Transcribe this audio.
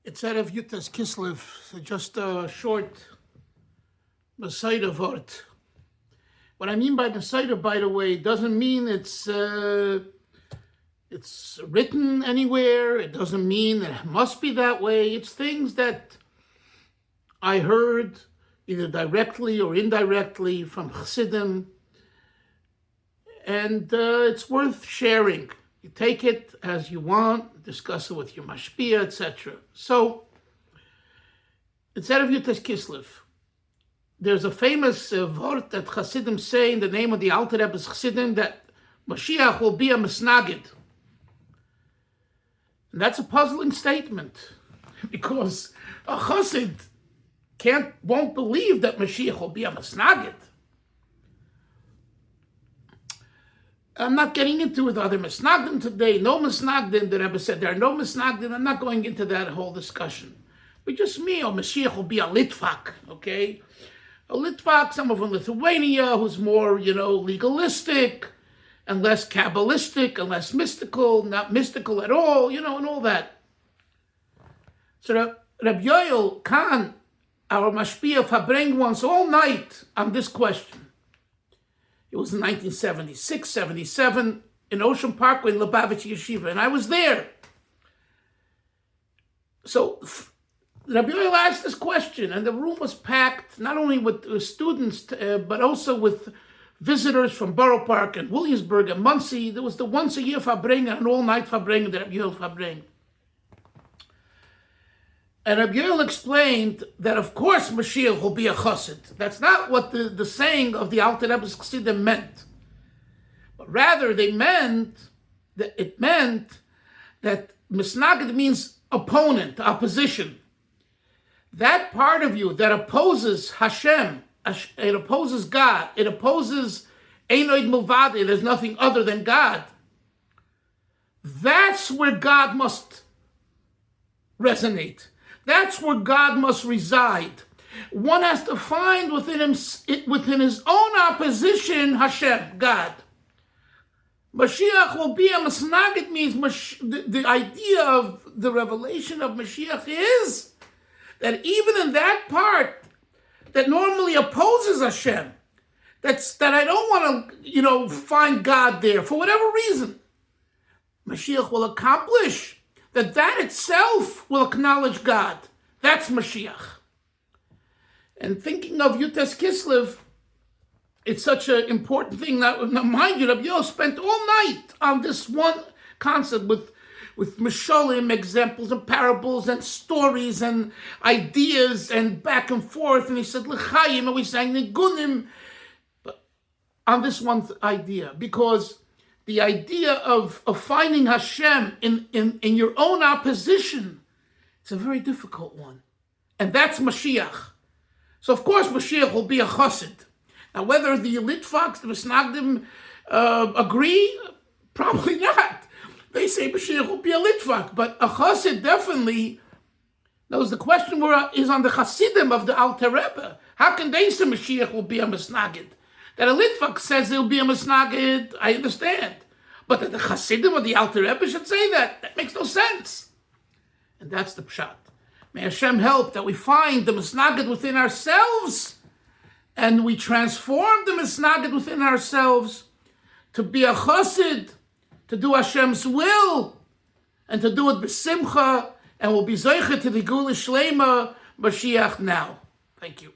It's out of Yud Tes Kislev, so just a short Masayda vort. What I mean by Masayda, by the way, doesn't mean it's written anywhere. It doesn't mean it must be that way. It's things that I heard either directly or indirectly from Chassidim, and it's worth sharing. You take it as you want, discuss it with your mashpia, etc. So, it's out of Yud Tes Kislev. There's a famous vort that Chassidim say in the name of the Alter Rebbe's Chassidim that Mashiach will be a Misnaged. And that's a puzzling statement, because a Chassid won't believe that Mashiach will be a Misnaged. I'm not getting into it. Are there Misnagdim today? No Misnagdim. The Rebbe said there are no Misnagdim. I'm not going into that whole discussion. But just me, Mashiach will be a Litvak, okay? A Litvak, someone from Lithuania who's more, legalistic and less Kabbalistic and less mystical, not mystical at all, and all that. So Reb Yoel Khan, our Mashpia Farbrengen, once all night on this question. It was in 1976, 77, in Ocean Parkway in Lubavitch Yeshiva, and I was there. So Reb Yoel asked this question, and the room was packed, not only with students, but also with visitors from Borough Park and Williamsburg and Muncie. There was the once-a-year Farbrengen, an all-night Farbrengen, the Reb Yoel Farbrengen. And Reb Yoel explained that, of course, Mashiach will be a chassid. That's not what the saying of the Alter Rebbe's Chassidim meant. But rather, it meant that Misnaged means opponent, opposition. That part of you that opposes Hashem, it opposes God, it opposes Einoid Mulvadi, there's nothing other than God. That's where God must resonate. That's where God must reside. One has to find within his own opposition Hashem, God. Mashiach will be a Misnaged means the idea of the revelation of Mashiach is that even in that part that normally opposes Hashem, that I don't want to, find God there for whatever reason, Mashiach will accomplish that itself will acknowledge God. That's Mashiach. And thinking of Yud Tes Kislev, it's such an important thing. Now mind you, Reb Yoel spent all night on this one concept with Misholim, examples and parables and stories and ideas and back and forth. And he said, L'chaim, and we sang Nigunim, but on this one idea, because the idea of finding Hashem in your own opposition, it's a very difficult one. And that's Mashiach. So of course Mashiach will be a chassid. Now whether the Litvaks, the Misnagdim agree, probably not. They say Mashiach will be a Litvak, but a chassid definitely knows. The question is on the Chassidim of the Alter Rebbe. How can they say Mashiach will be a Misnaged? That a Litvak says he'll be a Misnaged, I understand. But that the Chassidim or the Alter Rebbe should say that makes no sense. And that's the pshat. May Hashem help that we find the Misnaged within ourselves, and we transform the Misnaged within ourselves to be a chassid, to do Hashem's will, and to do it b'simcha, and we'll be zeicher to the Gula Shlema Mashiach now. Thank you.